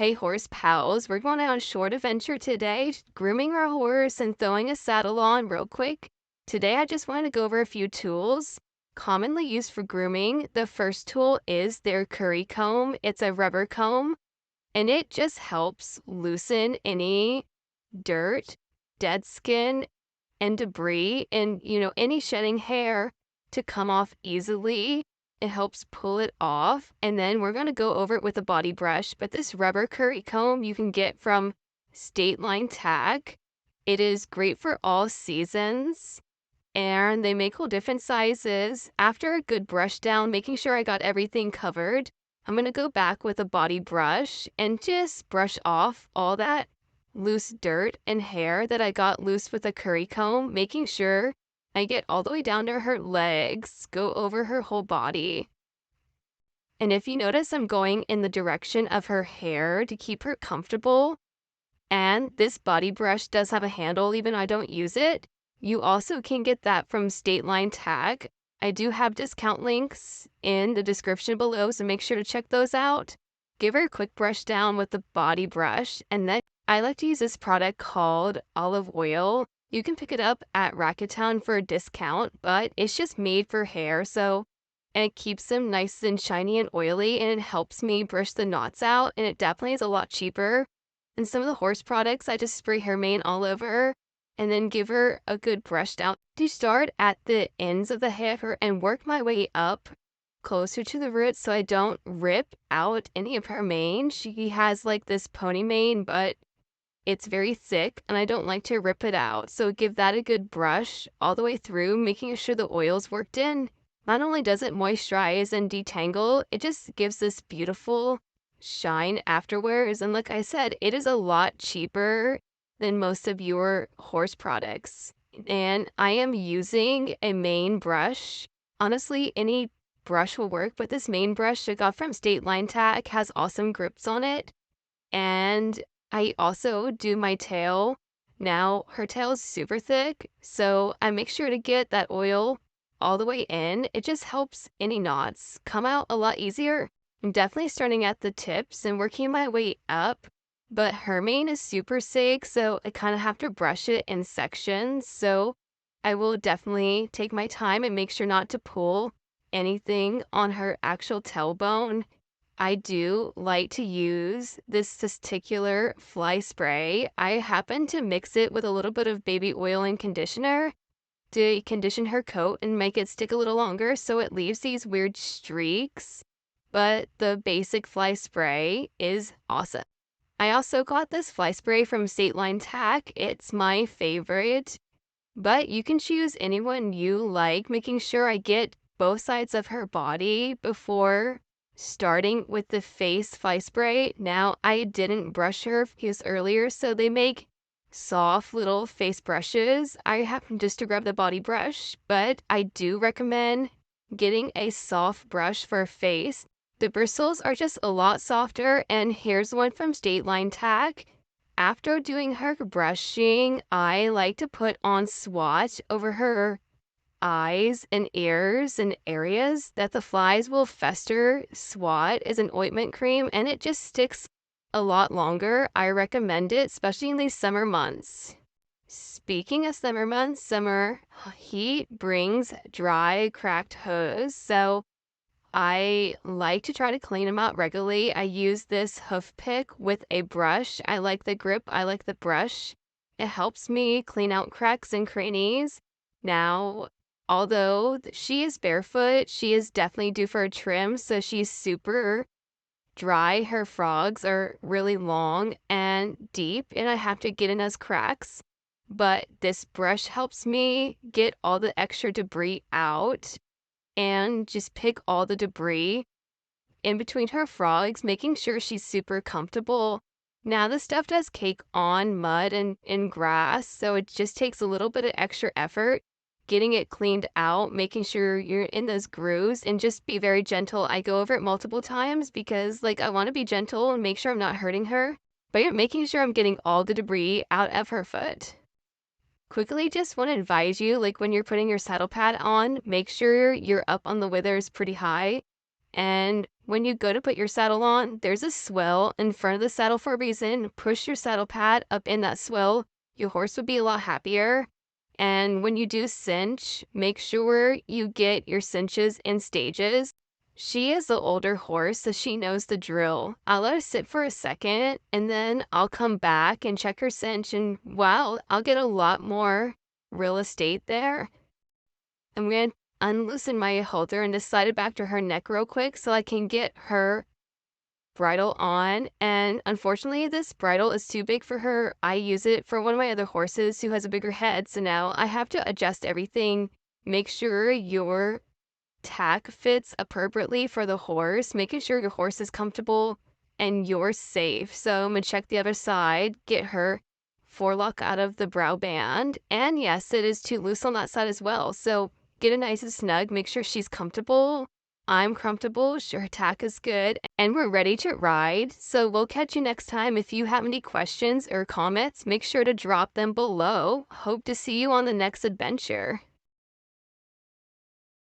Hey horse pals, we're going on a short adventure today, grooming our horse and throwing a saddle on real quick. Today I just want to go over a few tools commonly used for grooming. The first tool is their curry comb. It's a rubber comb and it just helps loosen any dirt, dead skin, and debris and any shedding hair to come off easily. It helps pull it off. And then we're going to go over it with a body brush. But this rubber curry comb you can get from State Line Tack. It is great for all seasons. And they make all different sizes. After a good brush down, making sure I got everything covered, I'm going to go back with a body brush and just brush off all that loose dirt and hair that I got loose with a curry comb, making sure I get all the way down to her legs, go over her whole body. And if you notice, I'm going in the direction of her hair to keep her comfortable. And this body brush does have a handle, even though I don't use it. You also can get that from State Line Tack. I do have discount links in the description below, so make sure to check those out. Give her a quick brush down with the body brush, and then I like to use this product called olive oil. You can pick it up at Racquetown for a discount, but it's just made for hair, so it keeps them nice and shiny and oily, and it helps me brush the knots out, and it definitely is a lot cheaper. And some of the horse products, I just spray her mane all over and then give her a good brush down. To start at the ends of the hair and work my way up closer to the roots so I don't rip out any of her mane. She has like this pony mane, but it's very thick and I don't like to rip it out. So give that a good brush all the way through, making sure the oil's worked in. Not only does it moisturize and detangle, it just gives this beautiful shine afterwards. And like I said, it is a lot cheaper than most of your horse products. And I am using a mane brush. Honestly, any brush will work, but this mane brush I got from State Line Tack has awesome grips on it. And I also do my tail. Now, her tail is super thick, so I make sure to get that oil all the way in. It just helps any knots come out a lot easier. I'm definitely starting at the tips and working my way up, but her mane is super thick, so I kind of have to brush it in sections. So I will definitely take my time and make sure not to pull anything on her actual tailbone. I do like to use this testicular fly spray. I happen to mix it with a little bit of baby oil and conditioner to condition her coat and make it stick a little longer so it leaves these weird streaks. But the basic fly spray is awesome. I also got this fly spray from State Line Tack. It's my favorite, but you can choose anyone you like, making sure I get both sides of her body before starting with the face fly spray. Now, I didn't brush her face earlier, so they make soft little face brushes. I happen just to grab the body brush, but I do recommend getting a soft brush for face. The bristles are just a lot softer, and here's one from State Line Tack. After doing her brushing, I like to put on Swatch over her eyes and ears and areas that the flies will fester. Swat is an ointment cream and it just sticks a lot longer. I recommend it, especially in these summer months. Speaking of summer months, summer heat brings dry, cracked hose, so I like to try to clean them out regularly. I use this Hoofpick with a brush. I like the grip, I like the brush. It helps me clean out cracks and crannies. Now, although she is barefoot, she is definitely due for a trim, so she's super dry. Her frogs are really long and deep, and I have to get in those cracks. But this brush helps me get all the extra debris out and just pick all the debris in between her frogs, making sure she's super comfortable. Now, the stuff does cake on mud and grass, so it just takes a little bit of extra effort getting it cleaned out, making sure you're in those grooves, and just be very gentle. I go over it multiple times because, I want to be gentle and make sure I'm not hurting her, but you're making sure I'm getting all the debris out of her foot. Quickly, just want to advise you, when you're putting your saddle pad on, make sure you're up on the withers pretty high. And when you go to put your saddle on, there's a swell in front of the saddle for a reason. Push your saddle pad up in that swell. Your horse would be a lot happier. And when you do cinch, make sure you get your cinches in stages. She is the older horse, so she knows the drill. I'll let her sit for a second, and then I'll come back and check her cinch, and wow, I'll get a lot more real estate there. I'm going to unloosen my halter and just slide it back to her neck real quick so I can get her bridle on. And unfortunately, this bridle is too big for her. I use it for one of my other horses who has a bigger head, so now I have to adjust everything. Make sure your tack fits appropriately for the horse, making sure your horse is comfortable and you're safe. So I'm gonna check the other side, get her forelock out of the brow band. And yes, it is too loose on that side as well. So get it nice and snug, make sure she's comfortable. I'm comfortable, sure her tack is good, and we're ready to ride. So we'll catch you next time. If you have any questions or comments, make sure to drop them below. Hope to see you on the next adventure.